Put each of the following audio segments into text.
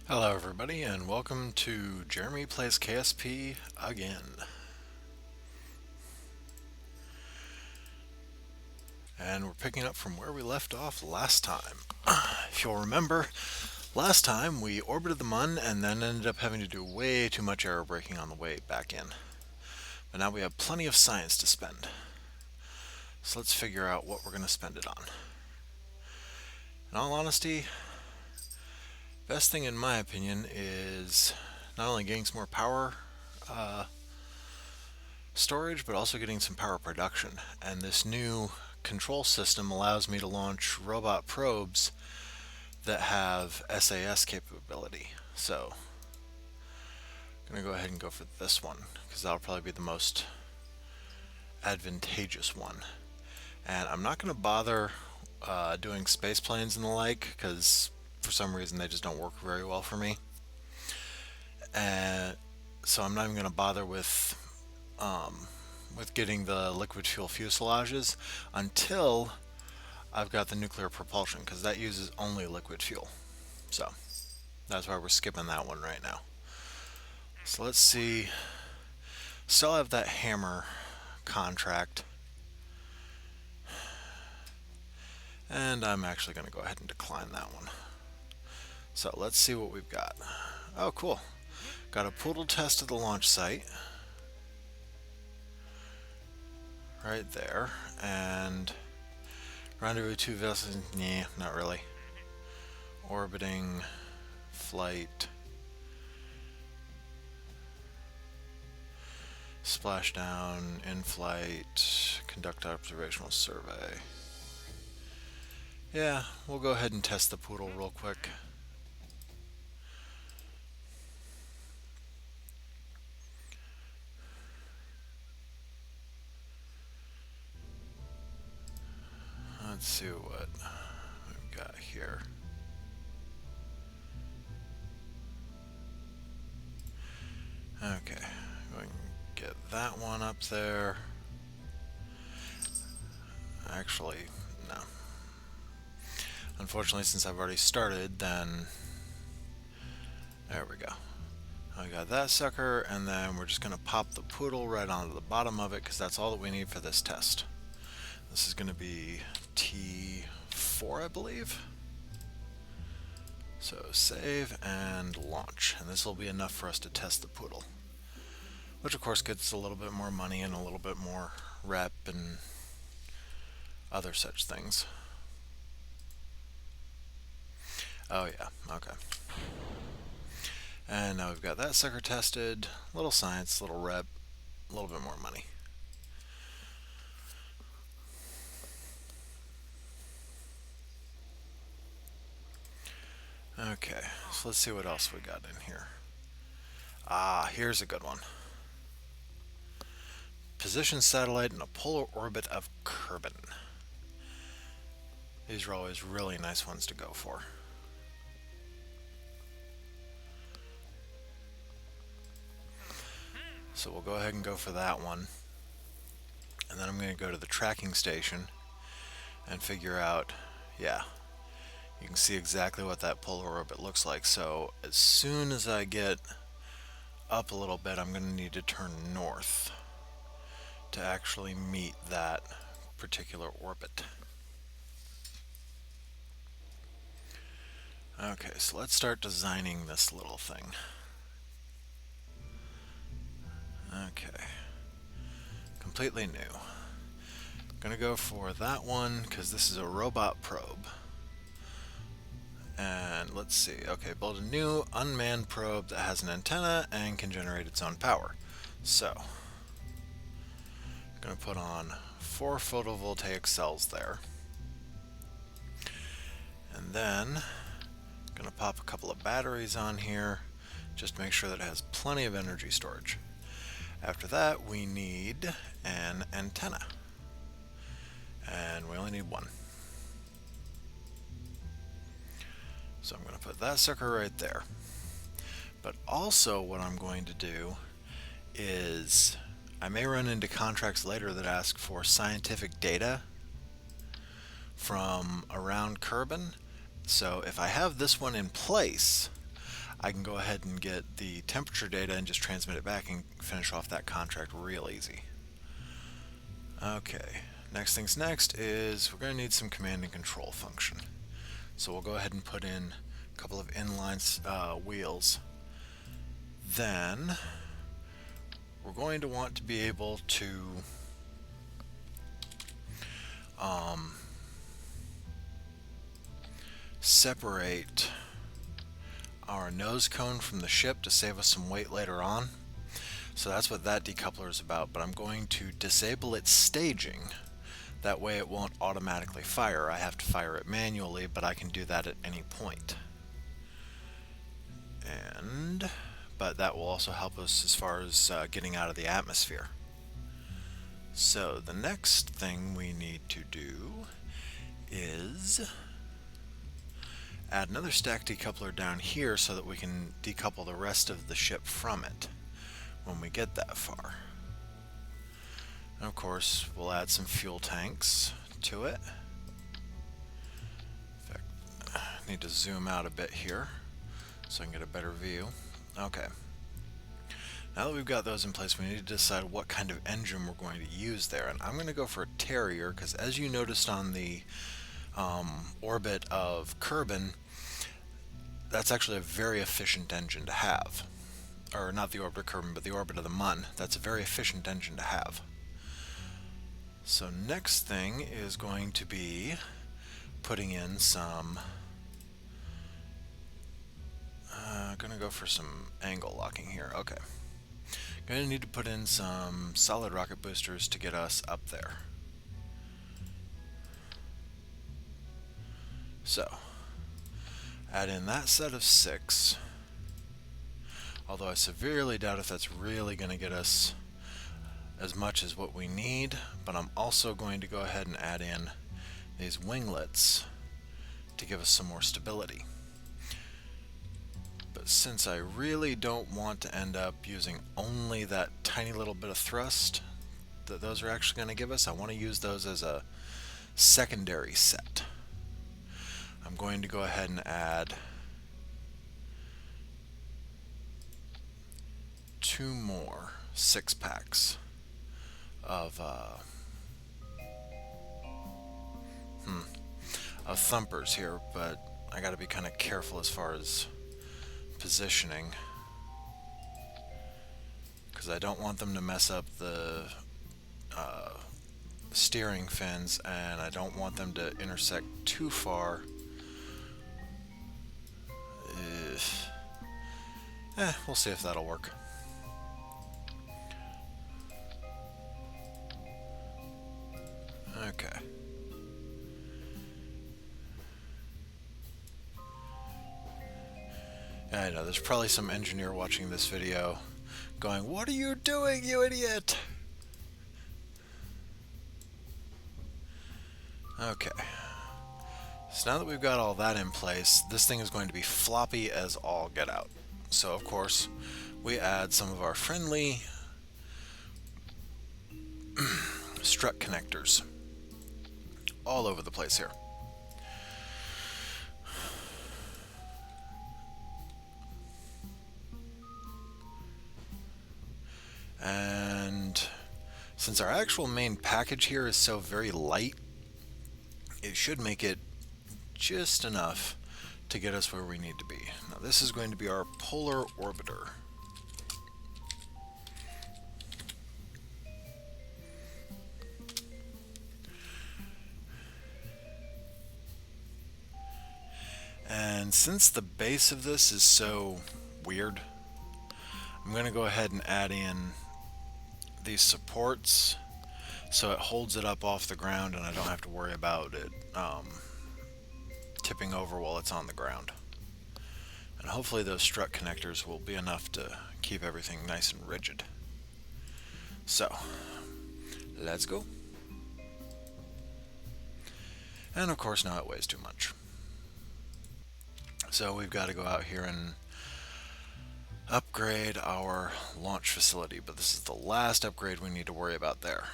Hello, everybody, and welcome to Jeremy Plays KSP again. And we're picking up from where we left off last time. If you'll remember, last time we orbited the Mun and then ended up having to do way too much aero braking on the way back in. But now we have plenty of science to spend. So let's figure out what we're going to spend it on. In all honesty, best thing in my opinion is not only getting some more power storage, but also getting some power production. And this new control system allows me to launch robot probes that have SAS capability. So I'm going to go ahead and go for this one because that'll probably be the most advantageous one. And I'm not going to bother doing space planes and the like because for some reason they just don't work very well for me. And so I'm not even going to bother with getting the liquid fuel fuselages until I've got the nuclear propulsion, because that uses only liquid fuel. So that's why we're skipping that one right now. So let's see. Still have that hammer contract. And I'm actually going to go ahead and decline that one. So let's see what we've got. Oh, cool. Got a poodle test at the launch site. Right there. And rendezvous 2 vessels. Nah, not really. Orbiting, flight, splashdown, in flight, conduct observational survey. Yeah, we'll go ahead and test the poodle real quick. Let's see what we've got here. Okay, go and get that one up there. Actually, no. Unfortunately, since I've already started, then there we go. I got that sucker, and then we're just going to pop the poodle right onto the bottom of it because that's all that we need for this test. This is going to be T4, I believe. So save and launch, and this will be enough for us to test the poodle, which of course gets a little bit more money and a little bit more rep and other such things. Oh yeah, okay. And now we've got that sucker tested, little science, little rep, a little bit more money. Okay, so let's see what else we got in here. Ah, here's a good one. Position satellite in a polar orbit of Kerbal. These are always really nice ones to go for. So we'll go ahead and go for that one. And then I'm going to go to the tracking station and figure out, yeah, you can see exactly what that polar orbit looks like. So as soon as I get up a little bit, I'm going to need to turn north to actually meet that particular orbit. Okay, so let's start designing this little thing. Okay, completely new. Gonna go for that one because this is a robot probe. And let's see, okay, build a new unmanned probe that has an antenna and can generate its own power. So, gonna put on 4 photovoltaic cells there. And then, gonna pop a couple of batteries on here just to make sure that it has plenty of energy storage. After that, we need an antenna. And we only need one. So I'm going to put that sucker right there. But also what I'm going to do is, I may run into contracts later that ask for scientific data from around Kerbal. So if I have this one in place, I can go ahead and get the temperature data and just transmit it back and finish off that contract real easy. Okay, next things next is we're going to need some command and control function. So we'll go ahead and put in a couple of inline wheels. Then we're going to want to be able to separate our nose cone from the ship to save us some weight later on. So that's what that decoupler is about, but I'm going to disable its staging. That way it won't automatically fire. I have to fire it manually, but I can do that at any point. But that will also help us as far as getting out of the atmosphere. So the next thing we need to do is add another stack decoupler down here so that we can decouple the rest of the ship from it when we get that far. And of course, we'll add some fuel tanks to it. In fact, I need to zoom out a bit here so I can get a better view. Okay. Now that we've got those in place, we need to decide what kind of engine we're going to use there. And I'm going to go for a Terrier because, as you noticed on the orbit of Kerbin, that's actually a very efficient engine to have. Or not the orbit of Kerbin, but the orbit of the Mun. That's a very efficient engine to have. So next thing is going to be putting in some... going to go for some angle locking here. Okay. Going to need to put in some solid rocket boosters to get us up there. So, add in that set of 6. Although I severely doubt if that's really going to get us as much as what we need, but I'm also going to go ahead and add in these winglets to give us some more stability. But since I really don't want to end up using only that tiny little bit of thrust that those are actually going to give us, I want to use those as a secondary set. I'm going to go ahead and add 2 more 6-packs of thumpers here, but I got to be kind of careful as far as positioning because I don't want them to mess up the steering fins, and I don't want them to intersect too far. We'll see if that'll work. Okay. I know, there's probably some engineer watching this video going, "What are you doing, you idiot?" Okay. So now that we've got all that in place, this thing is going to be floppy as all get out. So of course, we add some of our friendly strut connectors all over the place here. And since our actual main package here is so very light, it should make it just enough to get us where we need to be. Now this is going to be our polar orbiter. And since the base of this is so weird, I'm going to go ahead and add in these supports so it holds it up off the ground and I don't have to worry about it tipping over while it's on the ground. And hopefully those strut connectors will be enough to keep everything nice and rigid. So, let's go. And of course now it weighs too much. So we've got to go out here and upgrade our launch facility, but this is the last upgrade we need to worry about there.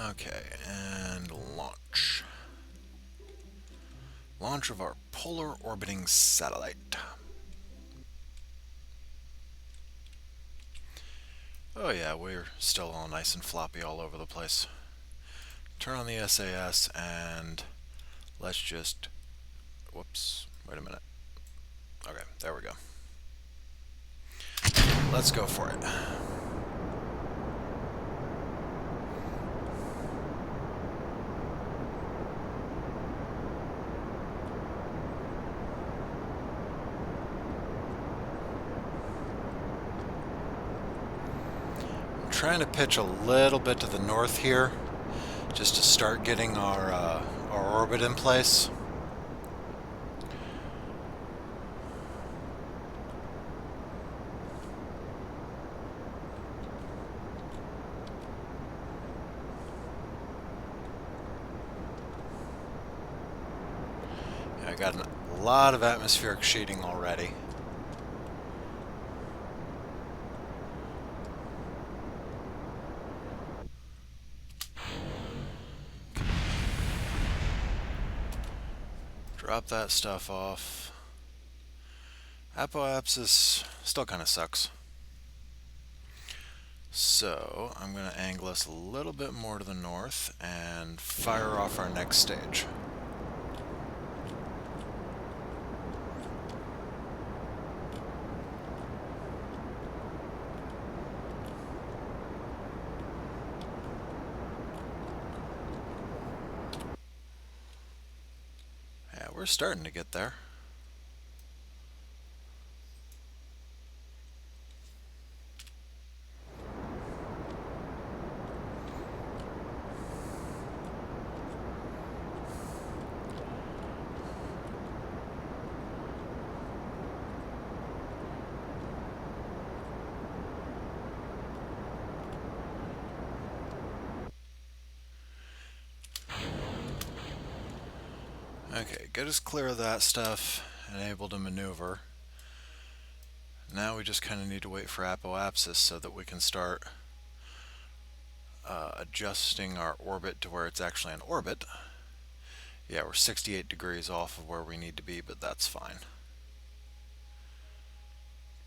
Okay, and launch. Launch of our polar orbiting satellite. Oh yeah, we're still all nice and floppy all over the place. Turn on the SAS and let's just... Whoops, wait a minute. Okay, there we go. Let's go for it. I'm trying to pitch a little bit to the north here, just to start getting our orbit in place. I got a lot of atmospheric sheeting already. Drop that stuff off. Apoapsis still kind of sucks. So I'm going to angle us a little bit more to the north and fire off our next stage. Yeah, we're starting to get there. Okay, get us clear of that stuff and able to maneuver. Now we just kind of need to wait for apoapsis so that we can start adjusting our orbit to where it's actually in orbit. Yeah, we're 68 degrees off of where we need to be, but that's fine.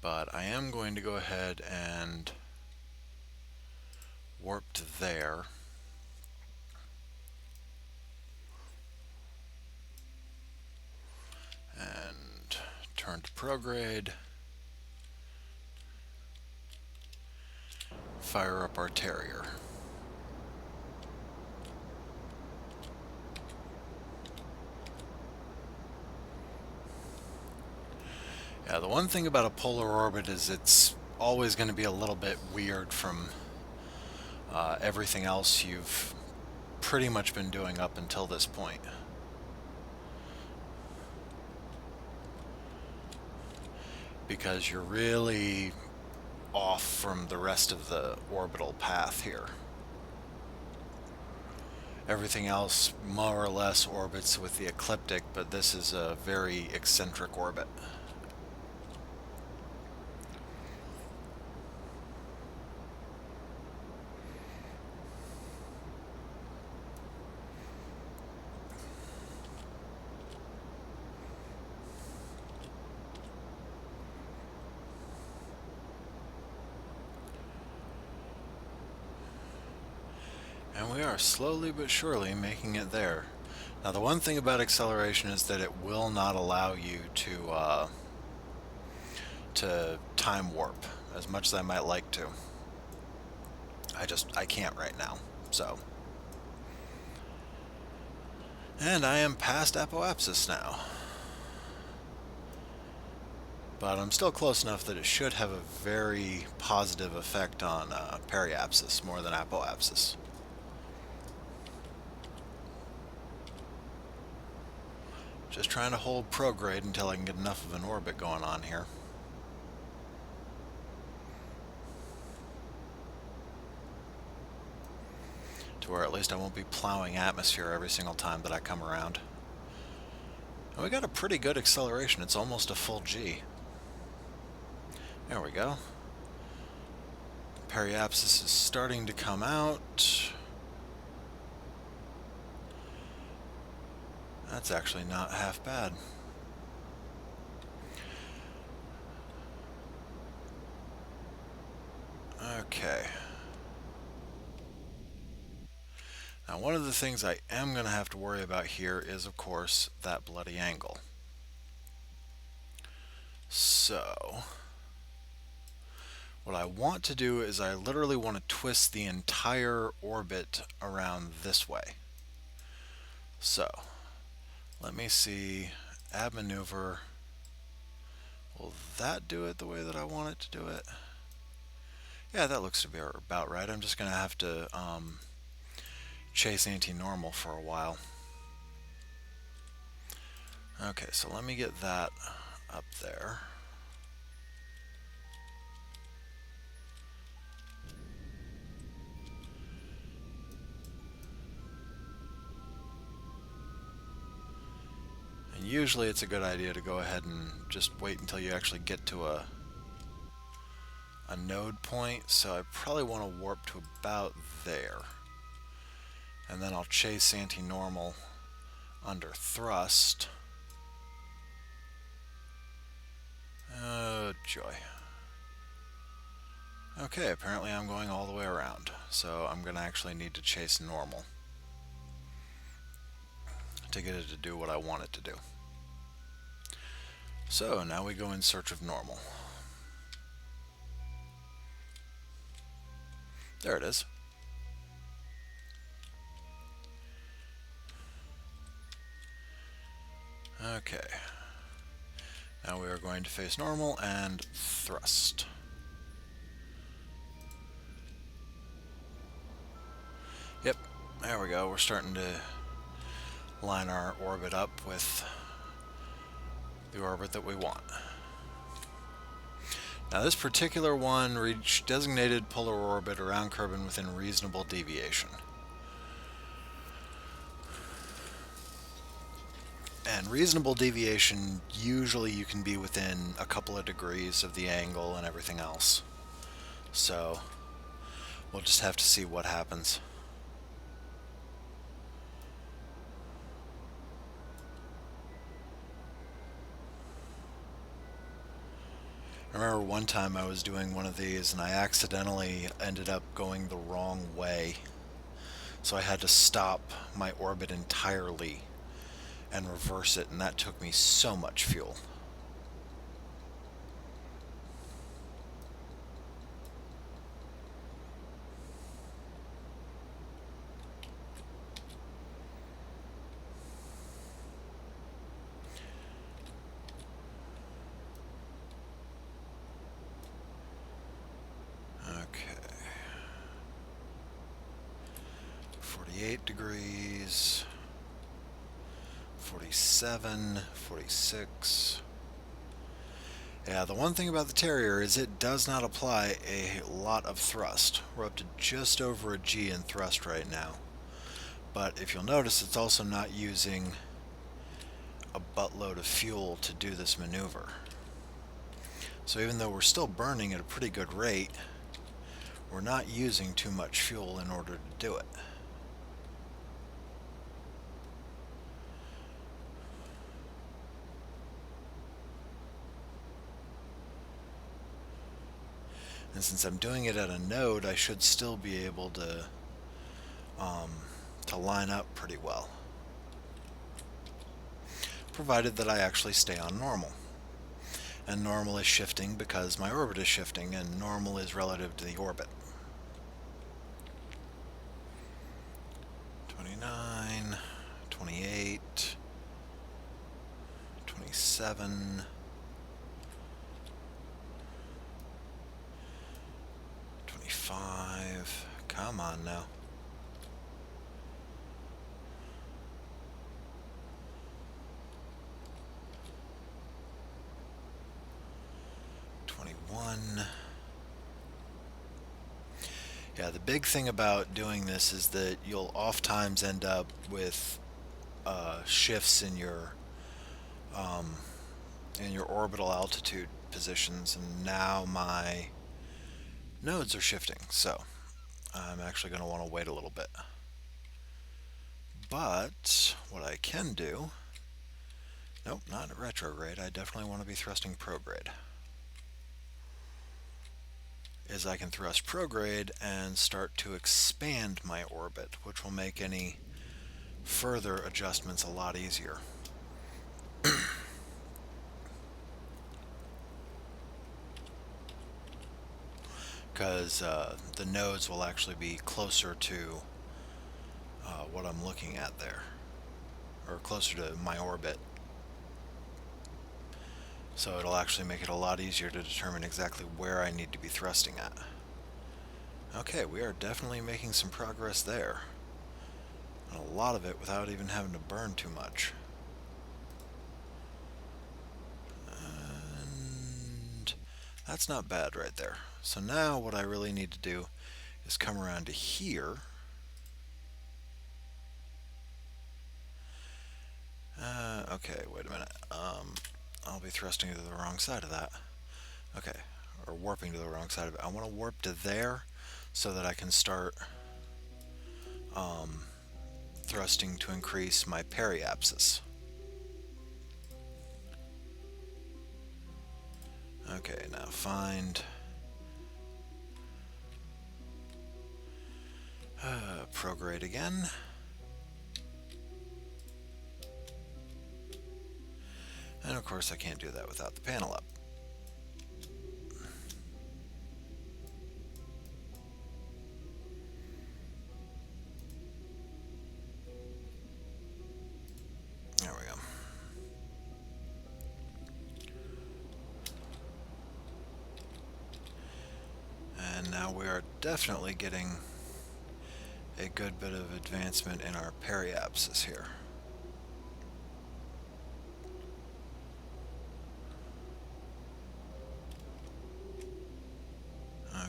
But I am going to go ahead and warp to there. And turn to prograde. Fire up our Terrier. Yeah, the one thing about a polar orbit is it's always going to be a little bit weird from everything else you've pretty much been doing up until this point. Because you're really off from the rest of the orbital path here. Everything else more or less orbits with the ecliptic, but this is a very eccentric orbit. And we are slowly but surely making it there. Now the one thing about acceleration is that it will not allow you to time warp as much as I might like to. I can't right now, so. And I am past apoapsis now. But I'm still close enough that it should have a very positive effect on periapsis more than apoapsis. Just trying to hold prograde until I can get enough of an orbit going on here. To where at least I won't be plowing atmosphere every single time that I come around. And we got a pretty good acceleration. It's almost a full G. There we go. Periapsis is starting to come out. That's actually not half bad. Okay. Now, one of the things I am going to have to worry about here is, of course, that bloody angle. So, what I want to do is I literally want to twist the entire orbit around this way. So, let me see. Add maneuver. Will that do it the way that I want it to do it? Yeah, that looks to be about right. I'm just going to have to chase anti-normal for a while. Okay, so let me get that up there. And usually it's a good idea to go ahead and just wait until you actually get to a node point, so I probably want to warp to about there. And then I'll chase anti-normal under thrust. Oh, joy. Okay, apparently I'm going all the way around, so I'm going to actually need to chase normal to get it to do what I want it to do. So now we go in search of normal. There it is. Okay. Now we are going to face normal and thrust. Yep, there we go. We're starting to line our orbit up with the orbit that we want. Now this particular one reached designated polar orbit around Kerbin within reasonable deviation. And reasonable deviation, usually you can be within a couple of degrees of the angle and everything else. So we'll just have to see what happens. I remember one time I was doing one of these and I accidentally ended up going the wrong way. So I had to stop my orbit entirely and reverse it, and that took me so much fuel. Okay. 48 degrees. 47, 46. Yeah, the one thing about the Terrier is it does not apply a lot of thrust. We're up to just over a G in thrust right now. But if you'll notice, it's also not using a buttload of fuel to do this maneuver. So even though we're still burning at a pretty good rate, we're not using too much fuel in order to do it. And since I'm doing it at a node, I should still be able to line up pretty well, provided that I actually stay on normal. And normal is shifting because my orbit is shifting, and normal is relative to the orbit. 29, 28, 27, 25. Come on now. 21. Yeah, the big thing about doing this is that you'll oftentimes end up with shifts in your orbital altitude positions, and now my nodes are shifting, so I'm actually going to want to wait a little bit. But what I can do Nope, not retrograde. I definitely want to be thrusting prograde. Is I can thrust prograde and start to expand my orbit, which will make any further adjustments a lot easier. Because the nodes will actually be closer to what I'm looking at there, or closer to my orbit. So it'll actually make it a lot easier to determine exactly where I need to be thrusting at. Okay, we are definitely making some progress there. And a lot of it without even having to burn too much. And that's not bad right there. So now what I really need to do is come around to here. Okay, wait a minute. I'll be thrusting to the wrong side of that. Okay, or warping to the wrong side of it. I want to warp to there so that I can start thrusting to increase my periapsis. Okay, now find prograde again. And of course I can't do that without the panel up. There we go. And now we are definitely getting a good bit of advancement in our periapsis here.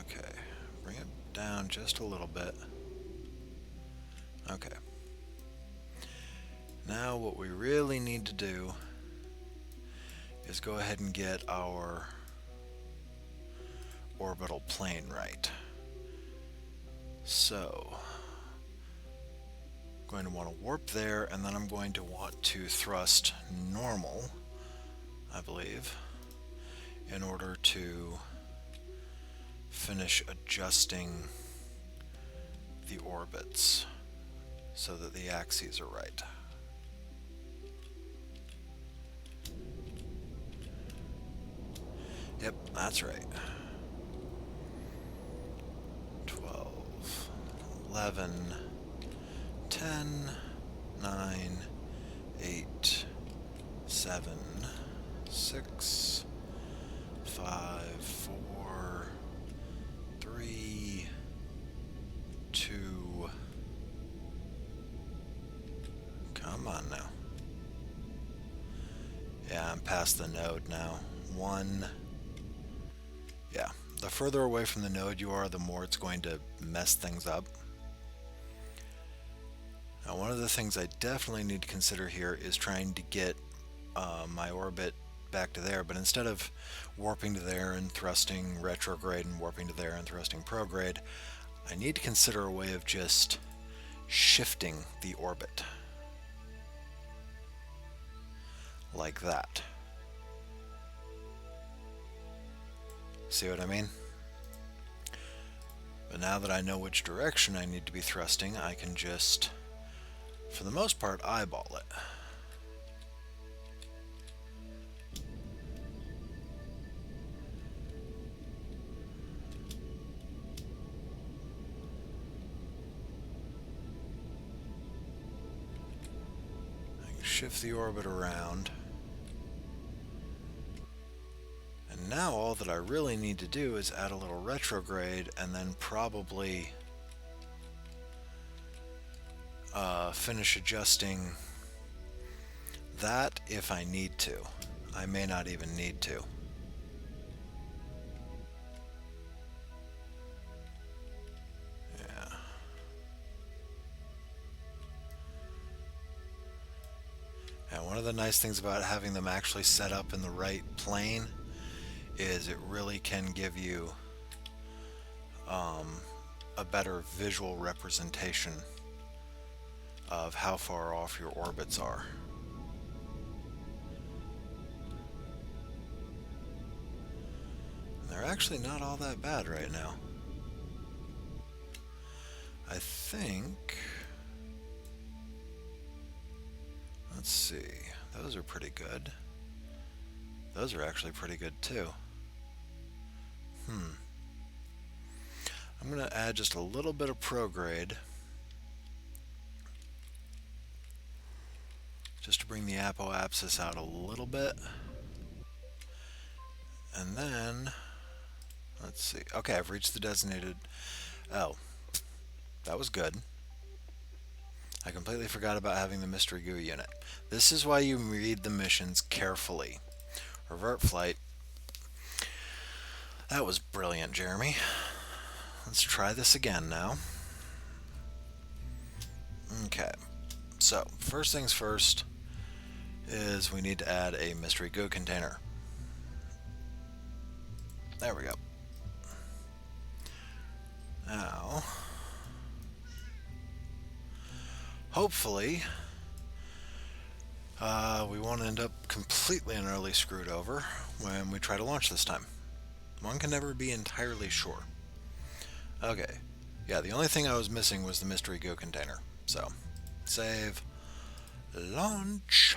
Okay, bring it down just a little bit. Okay. Now what we really need to do is go ahead and get our orbital plane right. So, I'm going to want to warp there, and then I'm going to want to thrust normal, I believe, in order to finish adjusting the orbits so that the axes are right. Yep, that's right. 12, 11, 10, 9, 8, 7, 6, 5, 4, 3, 2. Come on now. Yeah, I'm past the node now. 1. Yeah, the further away from the node you are, the more it's going to mess things up. Now, one of the things I definitely need to consider here is trying to get my orbit back to there, but instead of warping to there and thrusting retrograde and warping to there and thrusting prograde, I need to consider a way of just shifting the orbit. Like that. See what I mean? But now that I know which direction I need to be thrusting, I can just, for the most part, eyeball it. I can shift the orbit around. And now all that I really need to do is add a little retrograde and then probably finish adjusting that if I need to. I may not even need to. Yeah. And one of the nice things about having them actually set up in the right plane is it really can give you a better visual representation of how far off your orbits are. they're actually not all that bad right now. I think... Let's see. Those are pretty good. Those are actually pretty good too. I'm going to add just a little bit of prograde just to bring the apoapsis out a little bit. And then, let's see. Okay, I've reached the designated... Oh, that was good. I completely forgot about having the mystery goo unit. This is why you read the missions carefully. Revert flight. That was brilliant, Jeremy. Let's try this again now. Okay, so first things first is we need to add a mystery goo container. There we go. Now, hopefully, we won't end up completely and utterly screwed over when we try to launch this time. One can never be entirely sure. Okay, yeah, the only thing I was missing was the mystery goo container. So, save, launch.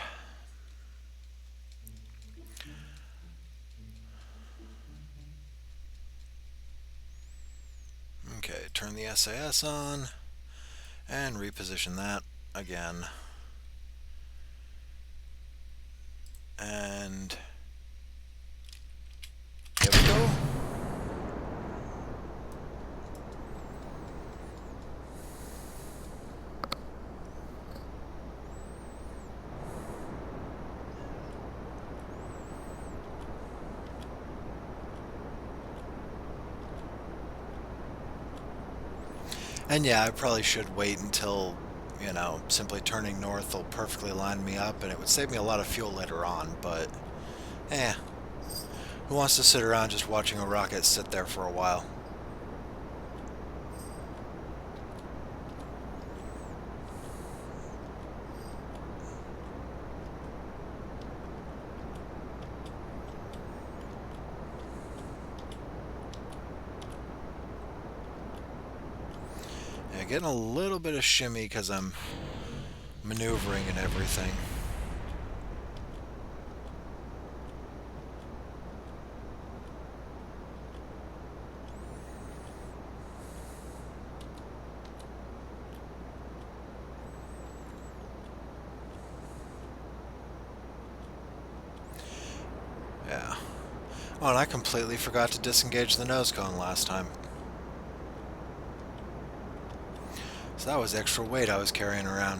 Okay, turn the SAS on and reposition that again. And here we go. And yeah, I probably should wait until, simply turning north will perfectly line me up, and it would save me a lot of fuel later on, but, who wants to sit around just watching a rocket sit there for a while? Yeah, getting a little bit of shimmy because I'm maneuvering and everything. Yeah. Oh, and I completely forgot to disengage the nose cone last time. So that was extra weight I was carrying around.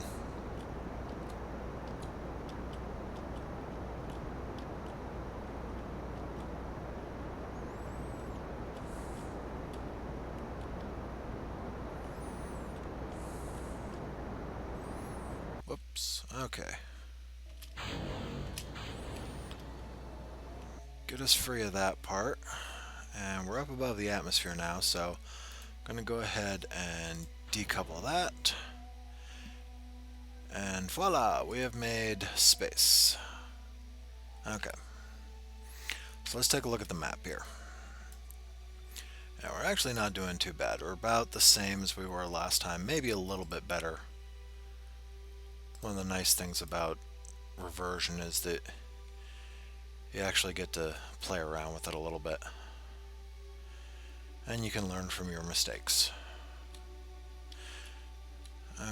Whoops. Okay. Get us free of that part. And we're up above the atmosphere now, so I'm going to go ahead and decouple that. And voila, we have made space. Okay. So let's take a look at the map here. Now we're actually not doing too bad. We're about the same as we were last time, maybe a little bit better. One of the nice things about reversion is that you actually get to play around with it a little bit. And you can learn from your mistakes.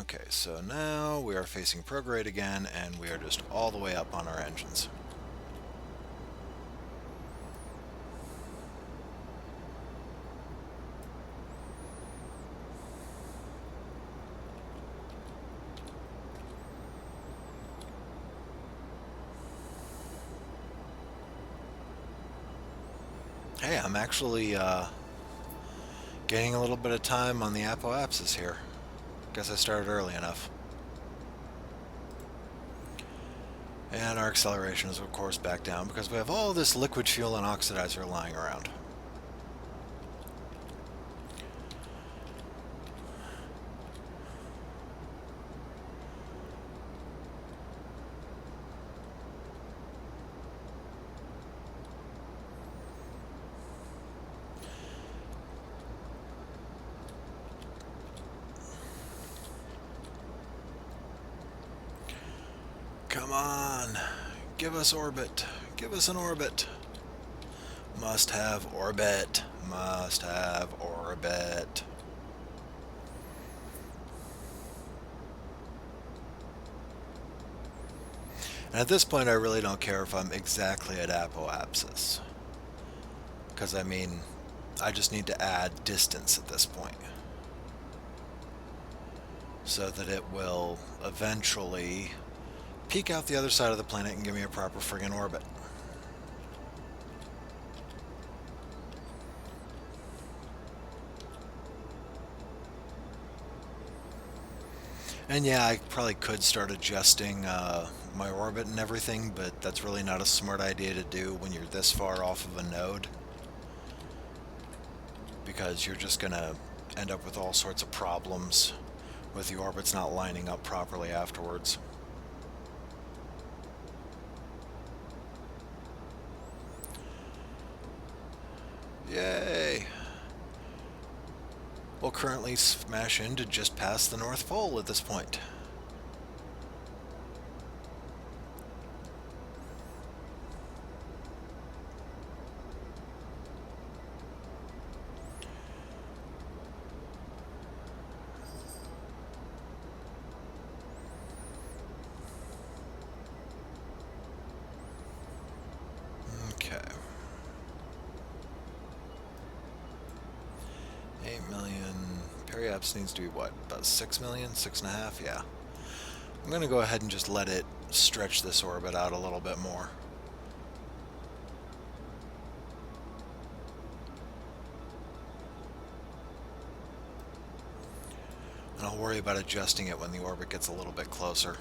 Okay, so now we are facing prograde again, and we are just all the way up on our engines. Hey, I'm actually gaining a little bit of time on the apoapsis here. Guess I started early enough. And our acceleration is of course back down because we have all this liquid fuel and oxidizer lying around. on. Give us orbit. Give us an orbit. Must have orbit. Must have orbit. And at this point, I really don't care if I'm exactly at apoapsis. Because, I mean, I just need to add distance at this point. So that it will eventually peek out the other side of the planet and give me a proper friggin' orbit. And yeah, I probably could start adjusting my orbit and everything, but that's really not a smart idea to do when you're this far off of a node, because you're just going to end up with all sorts of problems with the orbits not lining up properly afterwards. Yay! We'll currently smash into just past the North Pole at this point. Okay. 8 million. Periaps needs to be what? About 6 million? 6.5? Yeah. I'm going to go ahead and just let it stretch this orbit out a little bit more. And I'll worry about adjusting it when the orbit gets a little bit closer.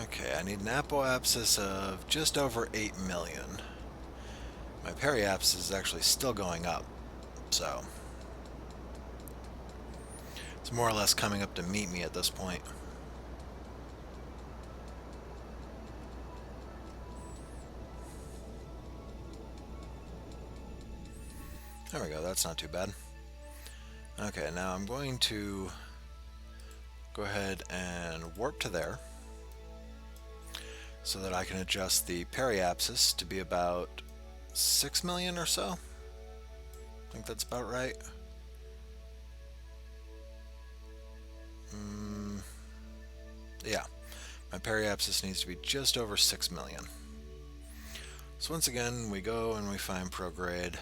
Okay, I need an apoapsis of just over 8 million. My periapsis is actually still going up, so it's more or less coming up to meet me at this point. There we go, that's not too bad. Okay, now I'm going to go ahead and warp to there, so that I can adjust the periapsis to be about 6 million or so. I think that's about right. Yeah, my periapsis needs to be just over 6 million. So once again, we go and we find prograde.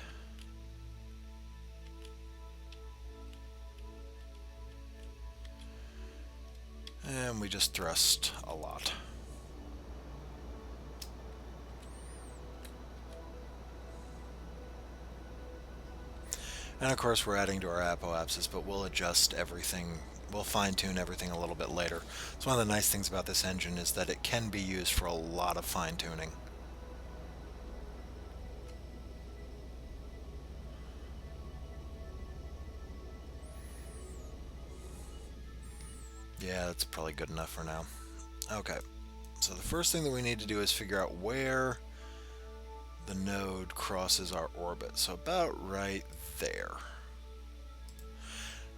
And we just thrust a lot. And of course we're adding to our apoapsis, but we'll adjust everything, we'll fine-tune everything a little bit later. So one of the nice things about this engine is that it can be used for a lot of fine-tuning. Yeah, that's probably good enough for now. Okay, so the first thing that we need to do is figure out where the node crosses our orbit. So about right there.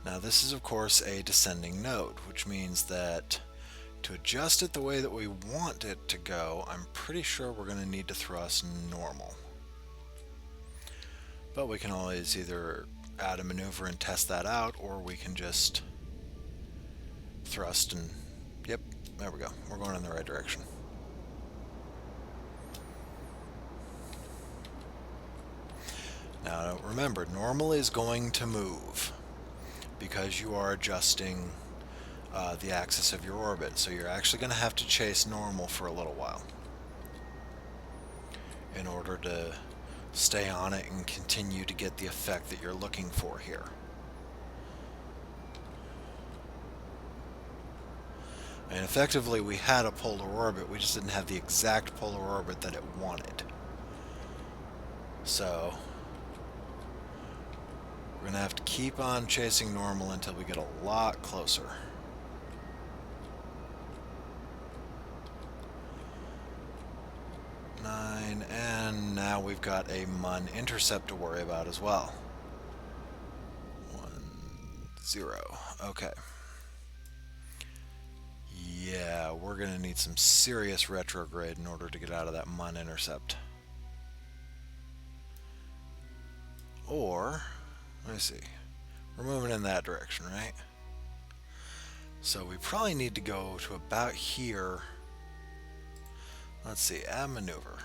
Now this is of course a descending node, which means that to adjust it the way that we want it to go, I'm pretty sure we're going to need to thrust normal. But we can always either add a maneuver and test that out, or we can just thrust and, yep, there we go. We're going in the right direction. Now remember, normal is going to move because you are adjusting the axis of your orbit, so you're actually going to have to chase normal for a little while in order to stay on it and continue to get the effect that you're looking for here. And effectively, we had a polar orbit, we just didn't have the exact polar orbit that it wanted. So, we're going to have to keep on chasing normal until we get a lot closer. Nine, and now we've got a Mun intercept to worry about as well. 1, 0. Okay. Yeah, we're going to need some serious retrograde in order to get out of that Mun intercept. Or, let me see. We're moving in that direction, right? So we probably need to go to about here. Let's see, add maneuver.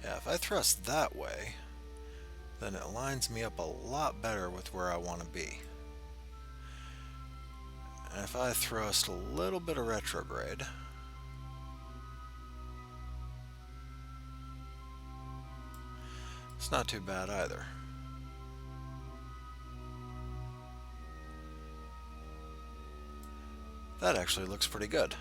Yeah, if I thrust that way, then it lines me up a lot better with where I want to be. And if I thrust a little bit of retrograde, it's not too bad either. That actually looks pretty good.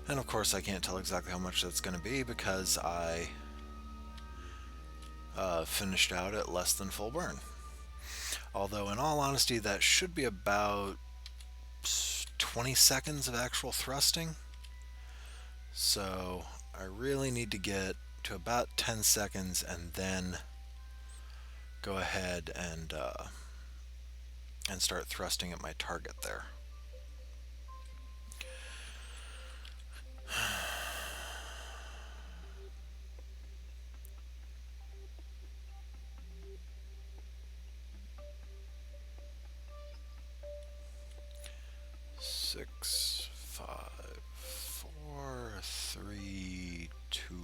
And of course I can't tell exactly how much that's going to be because I finished out at less than full burn. Although in all honesty that should be about 20 seconds of actual thrusting. So I really need to get to about 10 seconds and then go ahead and start thrusting at my target there. Six, 5, 4, 3, 2,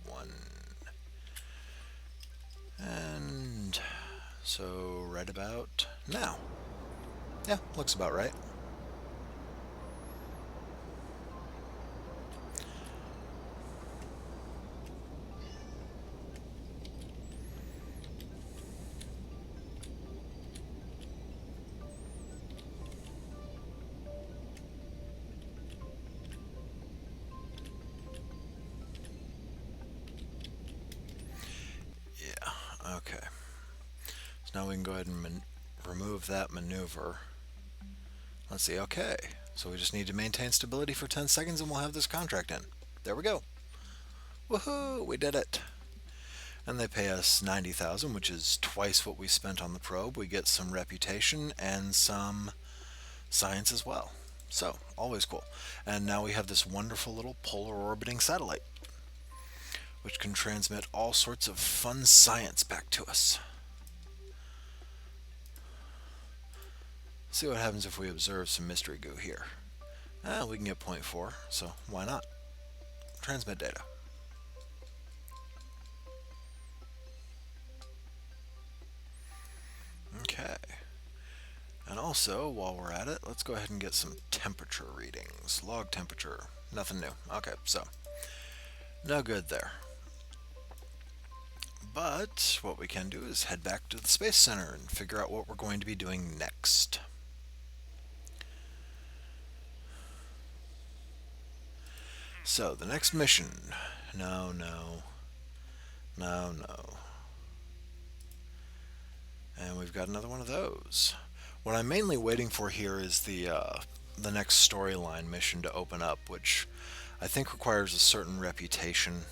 1. And so right about now. Yeah, looks about right. Yeah, okay. So now we can go ahead and remove that maneuver. Let's see, okay. So we just need to maintain stability for 10 seconds and we'll have this contract in. There we go. Woohoo, we did it. And they pay us 90,000, which is twice what we spent on the probe. We get some reputation and some science as well. So, always cool. And now we have this wonderful little polar orbiting satellite, which can transmit all sorts of fun science back to us. See what happens if we observe some mystery goo here. We can get 0.4, so why not? Transmit data. Okay. And also, while we're at it, let's go ahead and get some temperature readings. Log temperature. Nothing new. Okay, so no good there. But what we can do is head back to the Space Center and figure out what we're going to be doing next. So, the next mission. No. And we've got another one of those. What I'm mainly waiting for here is the next storyline mission to open up, which I think requires a certain reputation.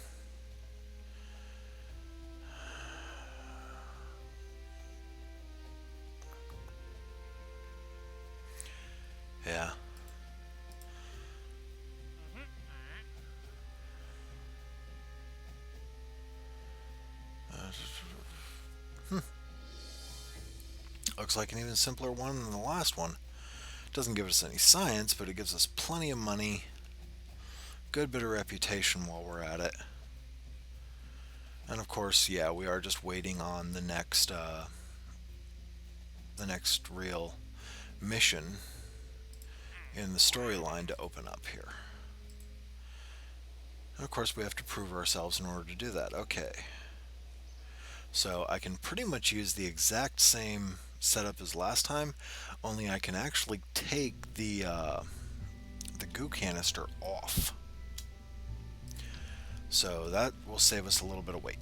Yeah. Looks like an even simpler one than the last one. Doesn't give us any science, but it gives us plenty of money, good bit of reputation while we're at it. And of course, yeah, we are just waiting on the next real mission in the storyline to open up here. And of course, we have to prove ourselves in order to do that. Okay. So I can pretty much use the exact same setup as last time, only I can actually take the goo canister off. So that will save us a little bit of weight.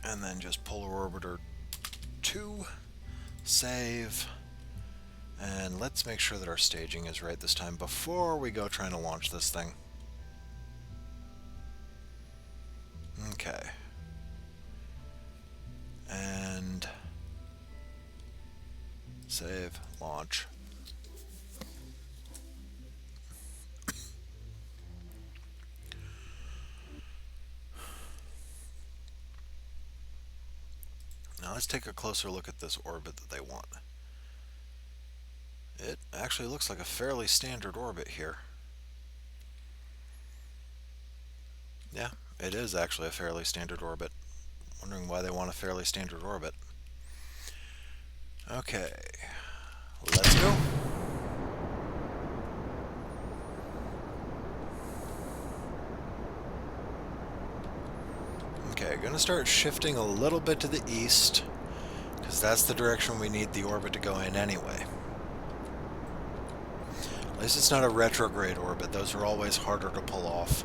And then just Polar Orbiter 2, save, and let's make sure that our staging is right this time before we go trying to launch this thing. Okay. And save, launch. Now let's take a closer look at this orbit that they want. It actually looks like a fairly standard orbit here. Yeah, it is actually a fairly standard orbit. Wondering why they want a fairly standard orbit. Okay, let's go. Okay, gonna start shifting a little bit to the east, because that's the direction we need the orbit to go in anyway. At least it's not a retrograde orbit. Those are always harder to pull off.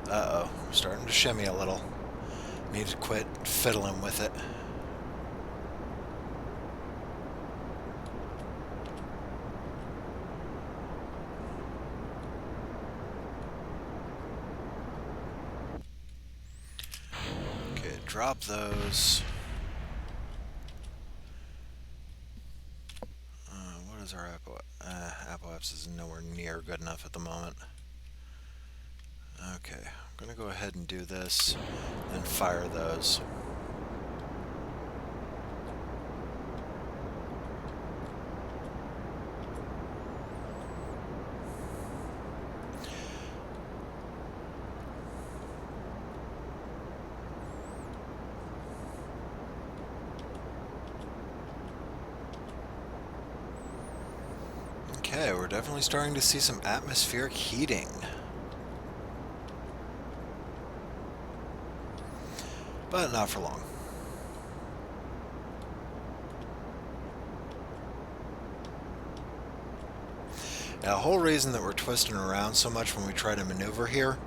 Uh-oh, starting to shimmy a little. Need to quit fiddling with it. Okay, drop those. What is our apoapsis is nowhere near good enough at the moment. Okay, I'm gonna go ahead and do this, then fire those. Okay, we're definitely starting to see some atmospheric heating. But not for long. Now, the whole reason that we're twisting around so much when we try to maneuver here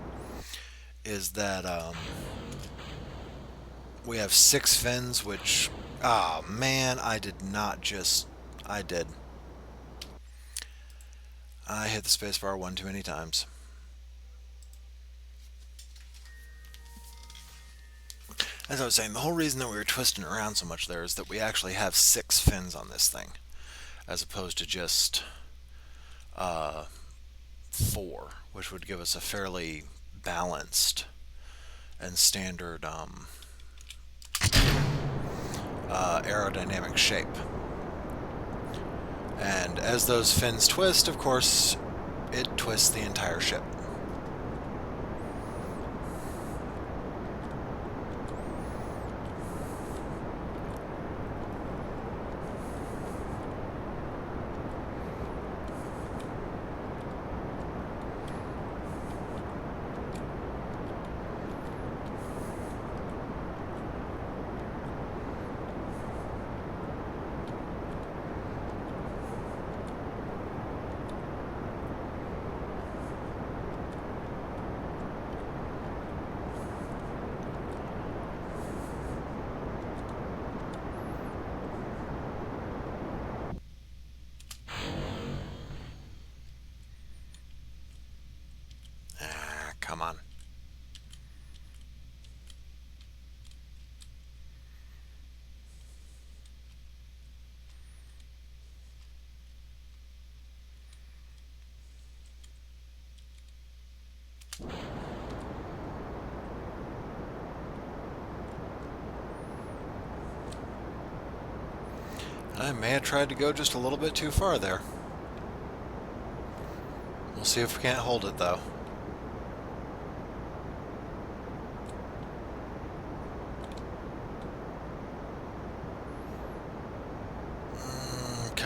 is that we have 6 fins, which, ah, man, I did not just, I did. I hit the spacebar one too many times. As I was saying, the whole reason that we were twisting around so much there is that we actually have 6 fins on this thing, as opposed to just 4, which would give us a fairly balanced and standard aerodynamic shape. And as those fins twist, of course, it twists the entire ship. Come on. I may have tried to go just a little bit too far there. We'll see if we can't hold it, though.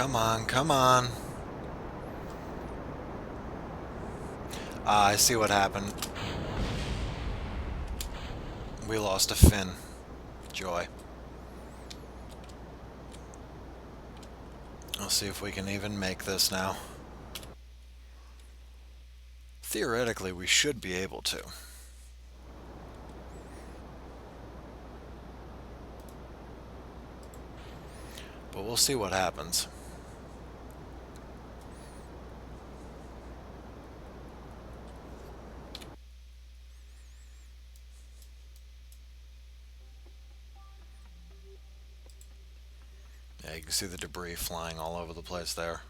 Come on, come on. Ah, I see what happened. We lost a fin. Joy. I'll see if we can even make this now. Theoretically, we should be able to. But we'll see what happens. Yeah, you can see the debris flying all over the place there.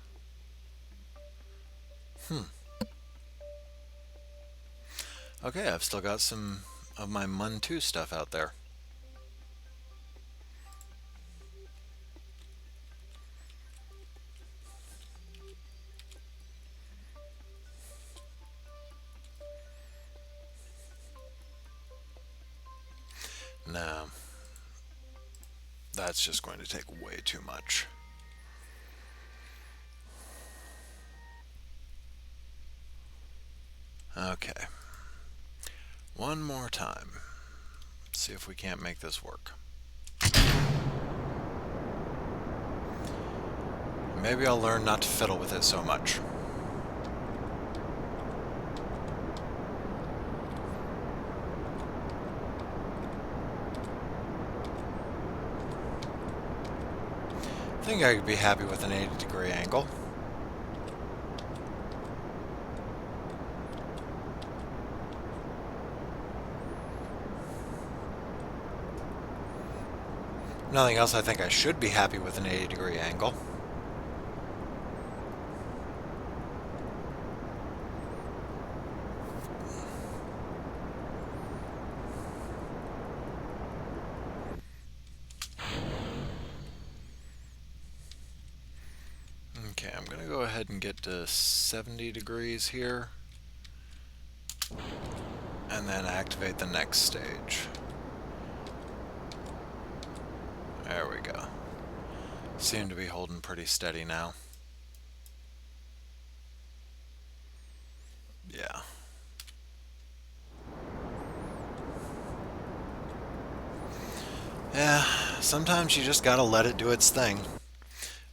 Okay, I've still got some of my Mun 2 stuff out there. No, that's just going to take way too much. Okay. One more time. See if we can't make this work. Maybe I'll learn not to fiddle with it so much. I think I could be happy with an 80-degree angle. Nothing else, I think I should be happy with an 80-degree angle. Okay, I'm going to go ahead and get to 70 degrees here. And then activate the next stage. There we go. Seem to be holding pretty steady now. Yeah. Yeah, sometimes you just gotta let it do its thing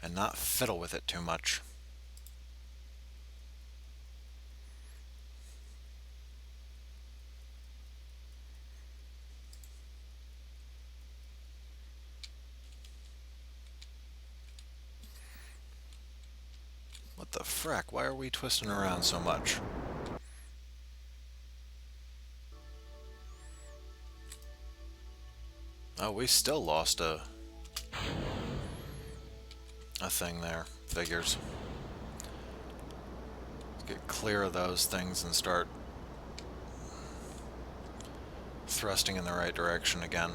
and not fiddle with it too much. What the frack? Why are we twisting around so much? Oh, we still lost a thing there. Figures. Let's get clear of those things and start thrusting in the right direction again.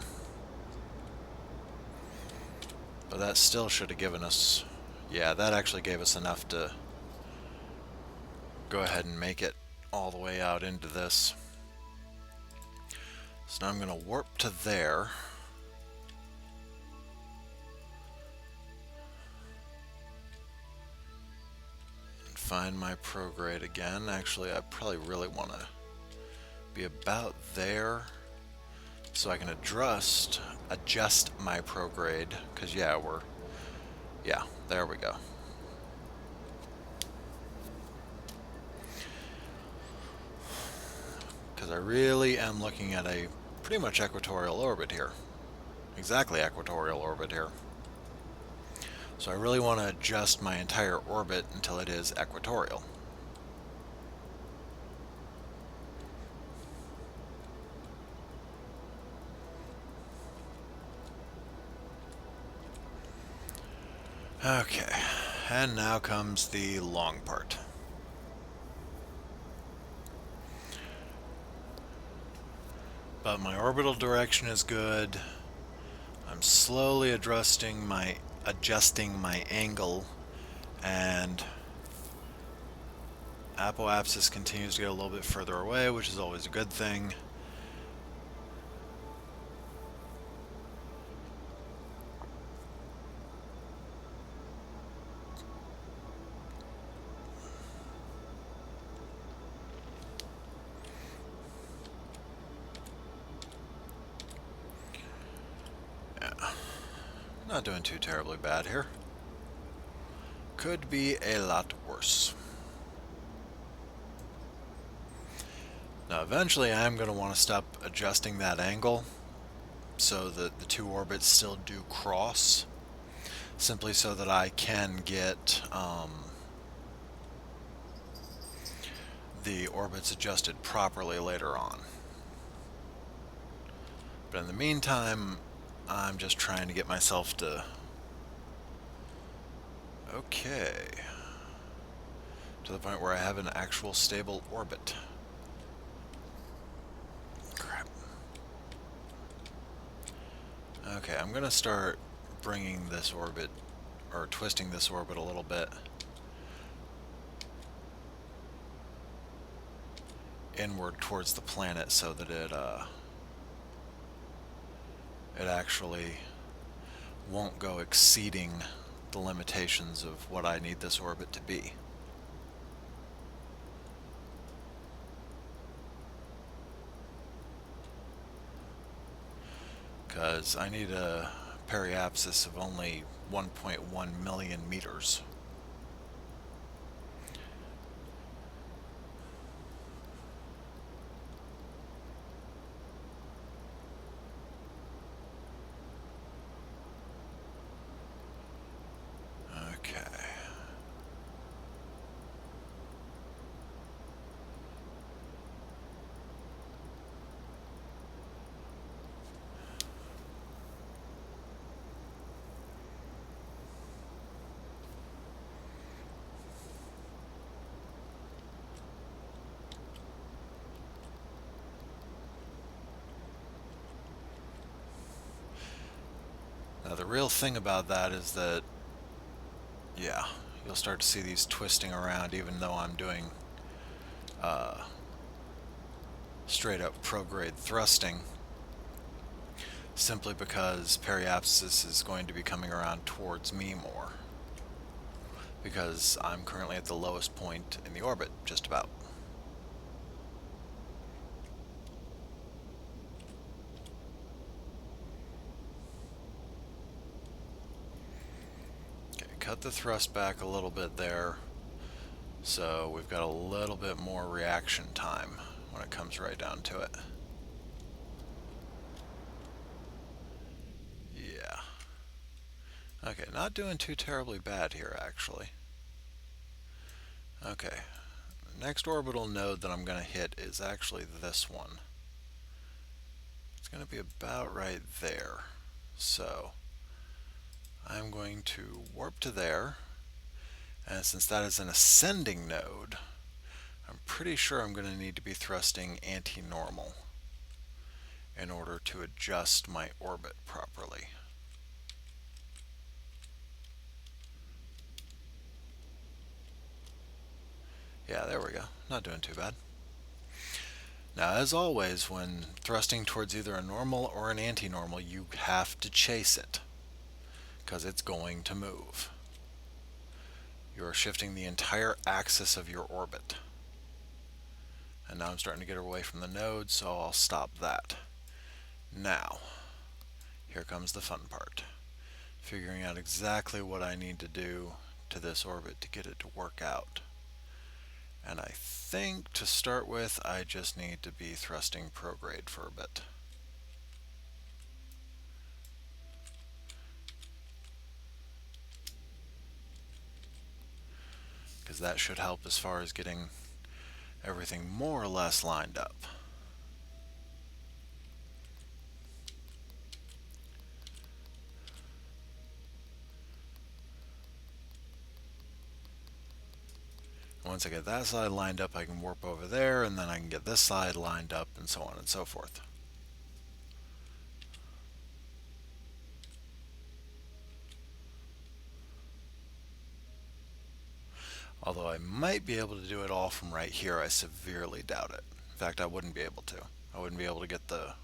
But that still should have given us... Yeah, that actually gave us enough to go ahead and make it all the way out into this. So now I'm going to warp to there. And find my prograde again. Actually, I probably really want to be about there so I can adjust my prograde. Because, yeah, there we go. Because I really am looking at a pretty much equatorial orbit here. Exactly equatorial orbit here. So I really want to adjust my entire orbit until it is equatorial. Okay, and now comes the long part. But my orbital direction is good. I'm slowly adjusting my angle, and apoapsis continues to get a little bit further away, which is always a good thing. Not doing too terribly bad here. Could be a lot worse. Now eventually I'm going to want to stop adjusting that angle so that the two orbits still do cross, simply so that I can get the orbits adjusted properly later on. But in the meantime, I'm just trying to get myself to... Okay. To the point where I have an actual stable orbit. Crap. Okay, I'm going to start bringing this orbit, or twisting this orbit a little bit inward towards the planet so that it actually won't go exceeding the limitations of what I need this orbit to be. Because I need a periapsis of only 1.1 million meters. Okay. Now the real thing about that is that, yeah, you'll start to see these twisting around even though I'm doing straight up prograde thrusting, simply because periapsis is going to be coming around towards me more, because I'm currently at the lowest point in the orbit, just about. Okay, cut the thrust back a little bit there, so we've got a little bit more reaction time when it comes right down to it. Yeah. Okay, not doing too terribly bad here, actually. Okay, the next orbital node that I'm going to hit is actually this one. It's going to be about right there. So I'm going to warp to there, and since that is an ascending node, I'm pretty sure I'm going to need to be thrusting anti-normal in order to adjust my orbit properly. Yeah, there we go. Not doing too bad. Now, as always, when thrusting towards either a normal or an anti-normal, you have to chase it, because it's going to move. You are shifting the entire axis of your orbit. And now I'm starting to get away from the node, so I'll stop that. Now, here comes the fun part. Figuring out exactly what I need to do to this orbit to get it to work out. And I think to start with, I just need to be thrusting prograde for a bit. Because that should help as far as getting everything more or less lined up. Once I get that side lined up, I can warp over there, and then I can get this side lined up, and so on and so forth. Although I might be able to do it all from right here, I severely doubt it. In fact, I wouldn't be able to. I wouldn't be able to get the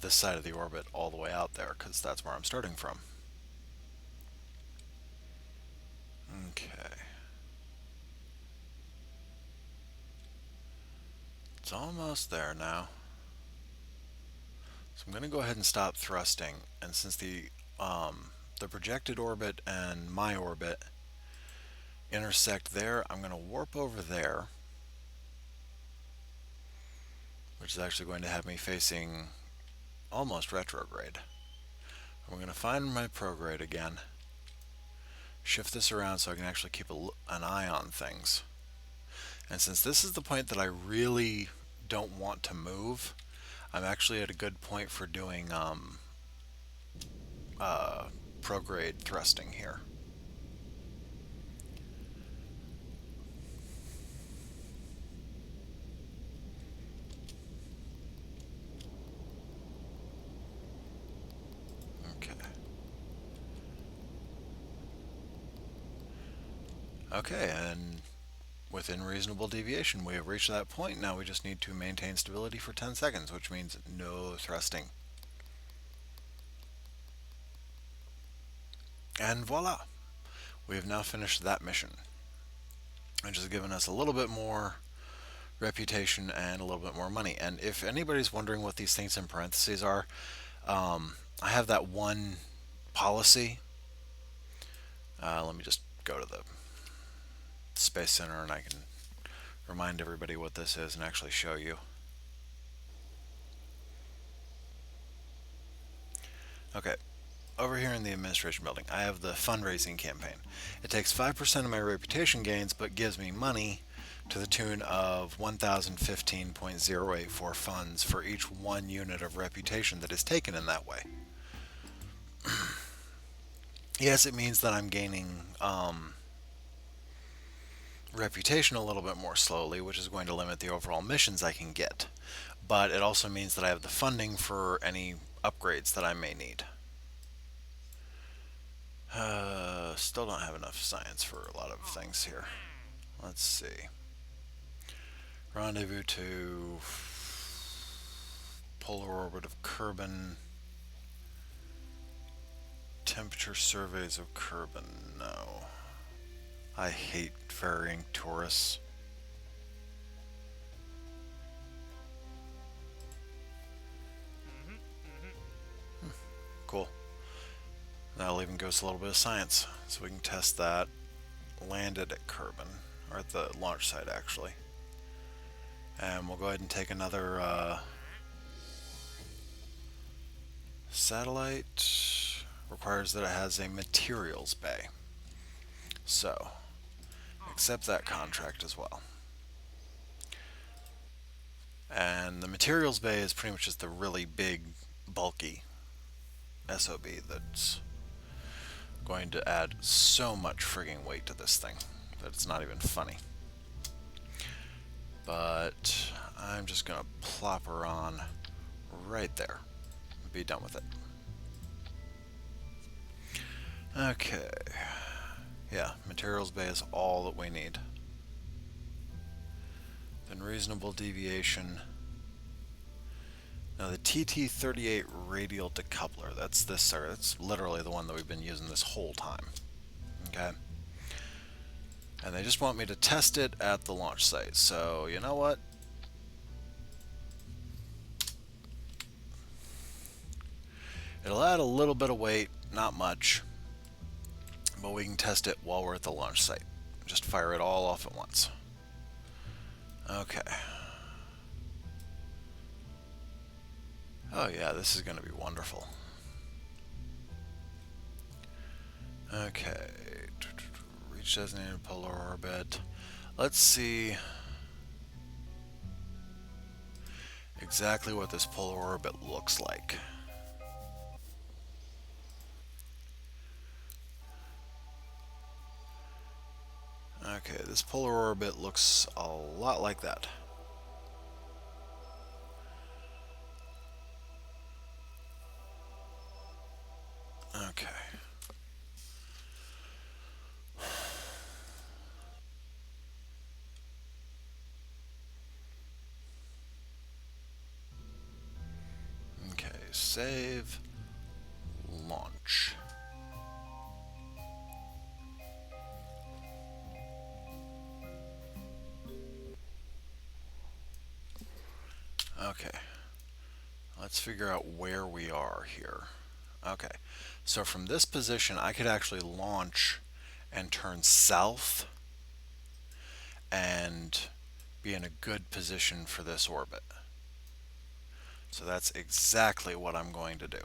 this side of the orbit all the way out there, because that's where I'm starting from. Okay. It's almost there now. So I'm going to go ahead and stop thrusting, and since the the projected orbit and my orbit intersect there, I'm going to warp over there, which is actually going to have me facing almost retrograde. I'm going to find my prograde again, shift this around so I can actually keep an eye on things. And since this is the point that I really don't want to move, I'm actually at a good point for doing prograde thrusting here. Okay. Okay, and within reasonable deviation, we have reached that point. Now we just need to maintain stability for 10 seconds, which means no thrusting. And voila! We have now finished that mission, which has given us a little bit more reputation and a little bit more money. And if anybody's wondering what these things in parentheses are, I have that one policy. Let me just go to the Space Center and I can remind everybody what this is and actually show you. Okay, over here in the administration building, I have the fundraising campaign. It takes 5% of my reputation gains, but gives me money to the tune of 1015.084 funds for each 1 unit of reputation that is taken in that way. Yes, it means that I'm gaining reputation a little bit more slowly, which is going to limit the overall missions I can get. But it also means that I have the funding for any upgrades that I may need. Still don't have enough science for a lot of things here. Let's see. Rendezvous to polar orbit of Kerbin. Temperature surveys of Kerbin. No. I hate varying tourists. Cool. That'll even give us a little bit of science, so we can test that. Land it at Kerbin, or at the launch site actually. And we'll go ahead and take another satellite. Requires that it has a materials bay. So, accept that contract as well. And the materials bay is pretty much just the really big, bulky SOB that's going to add so much frigging weight to this thing that it's not even funny. But I'm just gonna plop her on right there and be done with it. Okay. Yeah, materials bay is all that we need. Then reasonable deviation. Now the TT38 radial decoupler, that's literally the one that we've been using this whole time. Okay. And they just want me to test it at the launch site. So, you know what? It'll add a little bit of weight, not much, but we can test it while we're at the launch site. Just fire it all off at once. Okay. Oh yeah, this is going to be wonderful. Okay. Reach designated polar orbit. Let's see exactly what this polar orbit looks like. Okay, this polar orbit looks a lot like that. Okay. Okay, save, launch. Okay, let's figure out where we are here. Okay, so from this position I could actually launch and turn south and be in a good position for this orbit. So that's exactly what I'm going to do.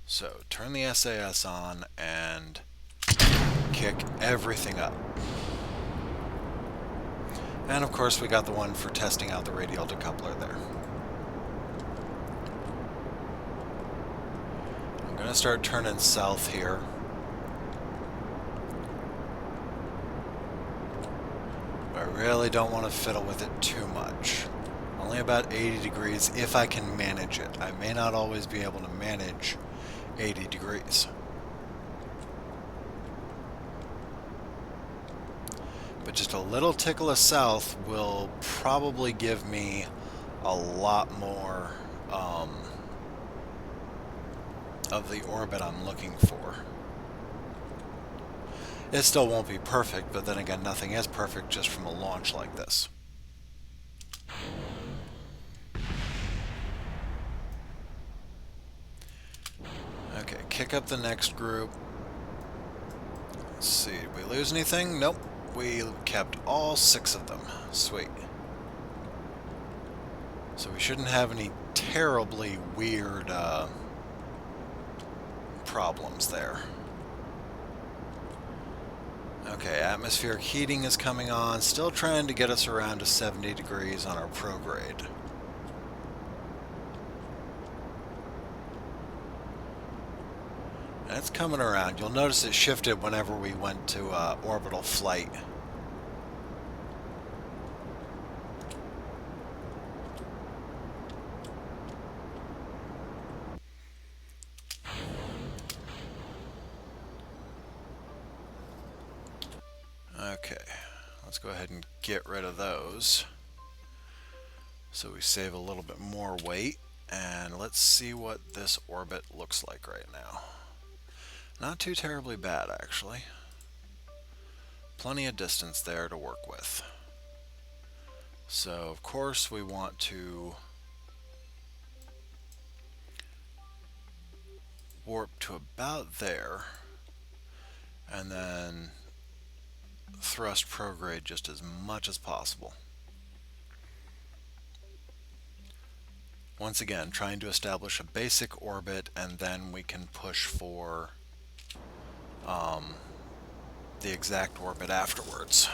So turn the SAS on and kick everything up. And of course we got the one for testing out the radial decoupler there. I'm going to start turning south here. I really don't want to fiddle with it too much. Only about 80 degrees if I can manage it. I may not always be able to manage 80 degrees. But just a little tickle of south will probably give me a lot more of the orbit I'm looking for. It still won't be perfect, but then again, nothing is perfect just from a launch like this. Okay, kick up the next group. Let's see, did we lose anything? Nope. We kept all 6 of them. Sweet. So we shouldn't have any terribly weird problems there. Okay, atmospheric heating is coming on. Still trying to get us around to 70 degrees on our prograde. It's coming around. You'll notice it shifted whenever we went to orbital flight. Okay, let's go ahead and get rid of those so we save a little bit more weight. And let's see what this orbit looks like right now. Not too terribly bad, actually. Plenty of distance there to work with. So, of course, we want to warp to about there, and then thrust prograde just as much as possible. Once again, trying to establish a basic orbit, and then we can push for the exact orbit afterwards.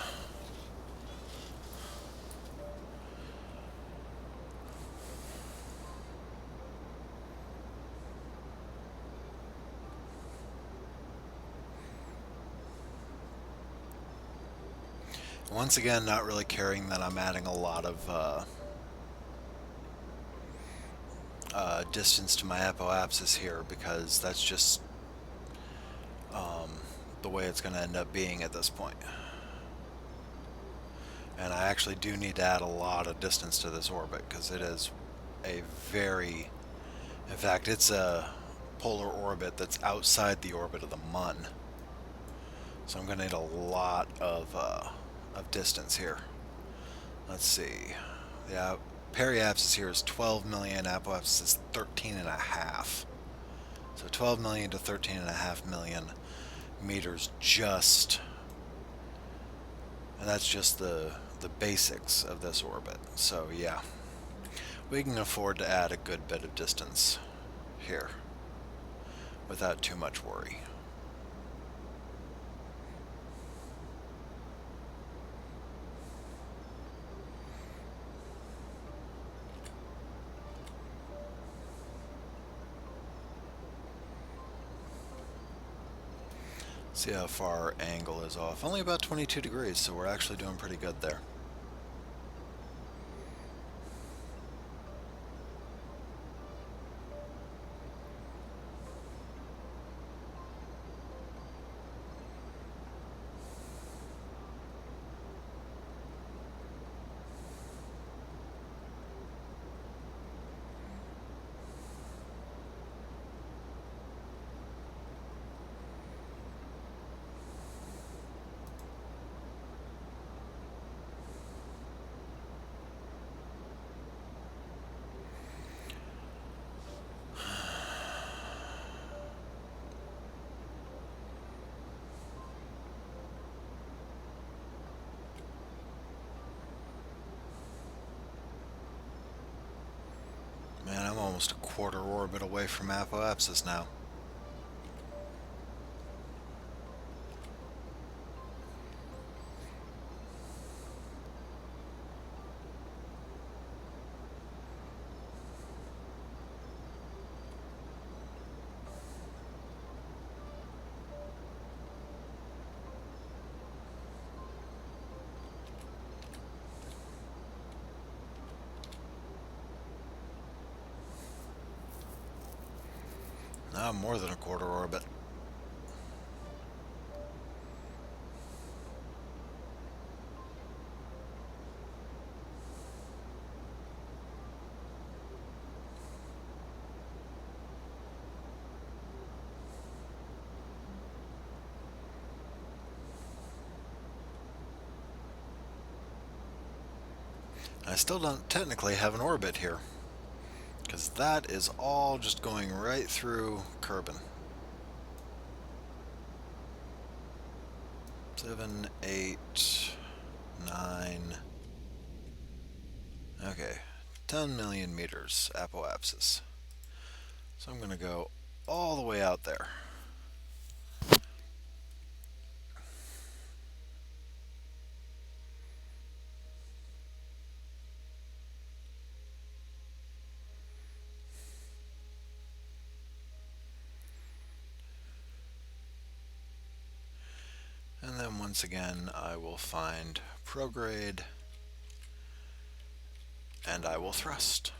Once again, not really caring that I'm adding a lot of distance to my apoapsis here, because that's just the way it's going to end up being at this point. And I actually do need to add a lot of distance to this orbit, because it is a very... In fact, it's a polar orbit that's outside the orbit of the Mun. So I'm going to need a lot of distance here. Let's see. Yeah, periapsis here is 12 million, apoapsis is 13.5. So 12 million to 13.5 million meters just, and that's just the basics of this orbit. So yeah, we can afford to add a good bit of distance here without too much worry. See how far our angle is off. Only about 22 degrees, so we're actually doing pretty good there. almost a quarter orbit away from apoapsis now. More than a quarter orbit. I still don't technically have an orbit here, because that is all just going right through Kerbin. 7, 8, 9. Okay, 10 million meters apoapsis. So I'm going to go all the way out there. And then once again, I will find prograde, and I will thrust.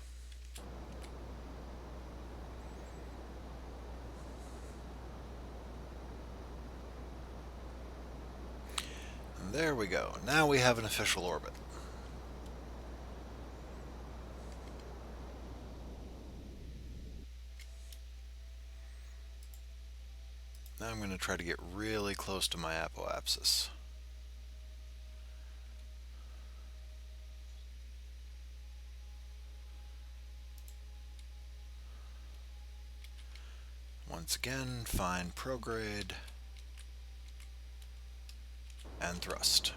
And there we go. Now we have an official orbit. Now I'm going to try to get really close to my apoapsis. Once again, find prograde and thrust.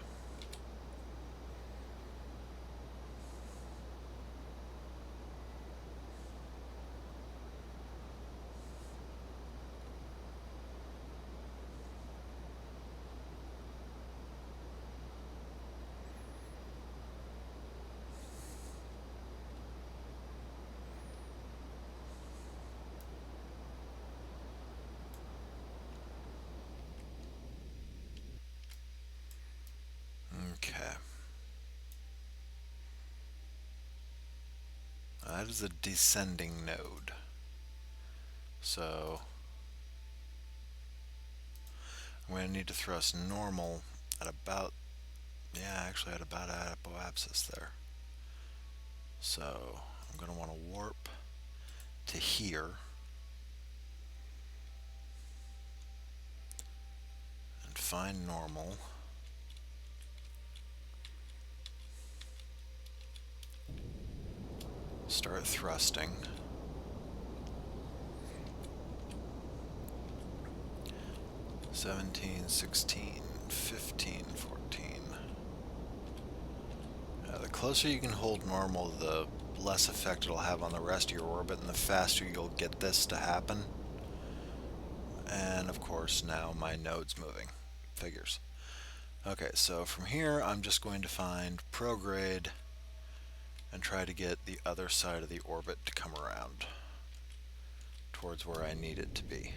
Okay. That is a descending node. So I'm going to need to thrust normal at about, actually at about apoapsis there. So I'm going to want to warp to here and find normal. Start thrusting. "17, 16, 15, 14. The closer you can hold normal, the less effect it'll have on the rest of your orbit, and the faster you'll get this to happen. And of course, now my node's moving. Figures. Okay, so from here, I'm just going to find prograde and try to get the other side of the orbit to come around towards where I need it to be.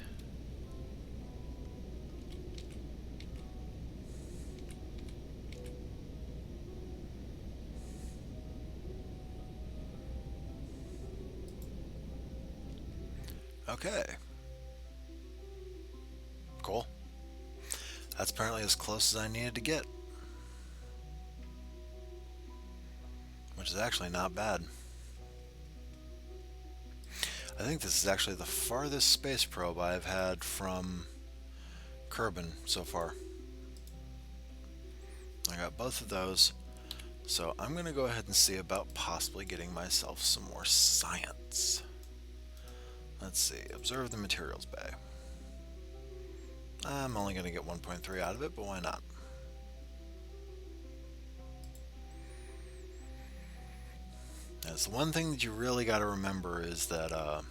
Okay. Cool. That's apparently as close as I needed to get, which is actually not bad. I think this is actually the farthest space probe I've had from Kerbin so far. I got both of those, so I'm going to go ahead and see about possibly getting myself some more science. Let's see, observe the materials bay. I'm only going to get 1.3 out of it, but why not? That's the one thing that you really got to remember is that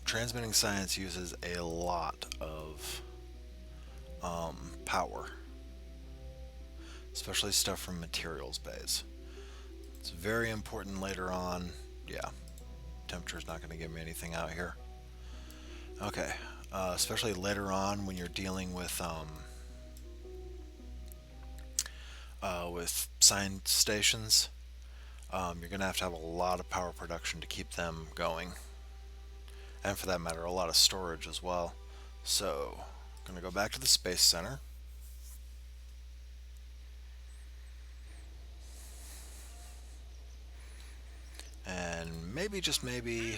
transmitting science uses a lot of power, especially stuff from materials bays. It's very important later on. Yeah, temperature's not going to give me anything out here. Okay, especially later on when you're dealing with science stations. You're going to have a lot of power production to keep them going, and for that matter, a lot of storage as well. So, I'm going to go back to the Space Center. And maybe, just maybe,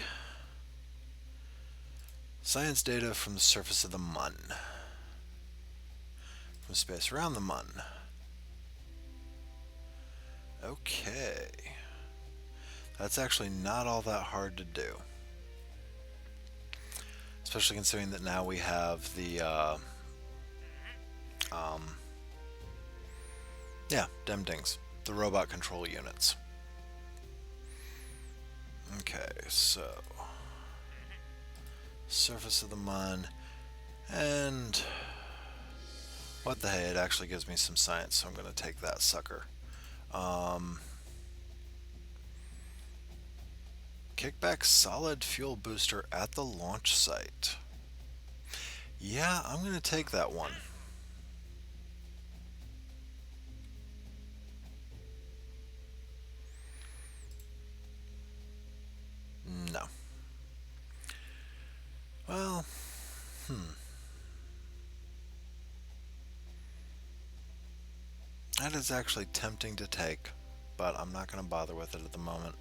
science data from the surface of the Mun. From space around the Mun. Okay. That's actually not all that hard to do. Especially considering that now we have the, yeah, dem dings. The robot control units. Okay, so surface of the Mun, and what the hey, it actually gives me some science, so I'm going to take that sucker. Kickback solid fuel booster at the launch site. Yeah, I'm going to take that one. No. Well, that is actually tempting to take, but I'm not going to bother with it at the moment.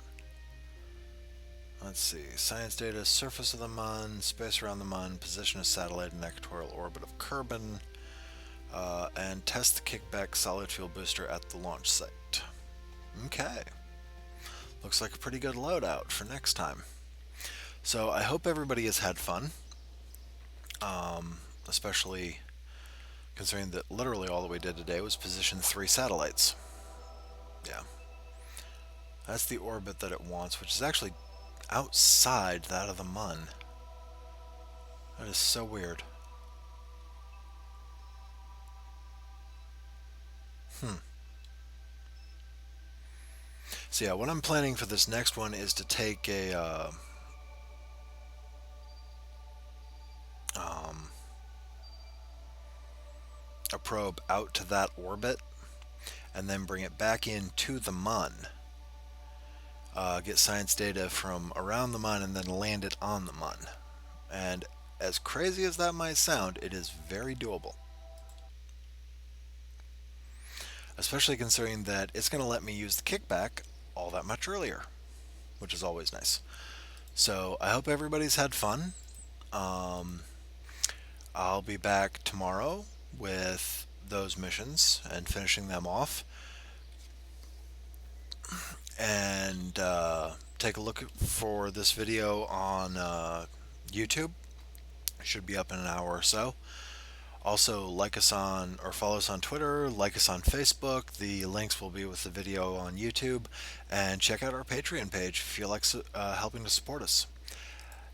Let's see. Science data, surface of the Mun, space around the Mun, position of satellite in equatorial orbit of Kerbin, and test the kickback solid fuel booster at the launch site. Okay. Looks like a pretty good loadout for next time. So I hope everybody has had fun, especially considering that literally all that we did today was position 3 satellites. Yeah. That's the orbit that it wants, which is actually outside that of the Mun. That is so weird. So yeah, what I'm planning for this next one is to take a probe out to that orbit and then bring it back into the Mun. Get science data from around the Mun and then land it on the Mun. And as crazy as that might sound, it is very doable. Especially considering that it's going to let me use the kickback all that much earlier, which is always nice. So I hope everybody's had fun. I'll be back tomorrow with those missions and finishing them off. And take a look for this video on YouTube. It should be up in an hour or so. Also, like us on or follow us on Twitter, like us on Facebook. The links will be with the video on YouTube. And check out our Patreon page if you feel like helping to support us.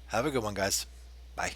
Have a good one, guys. Bye.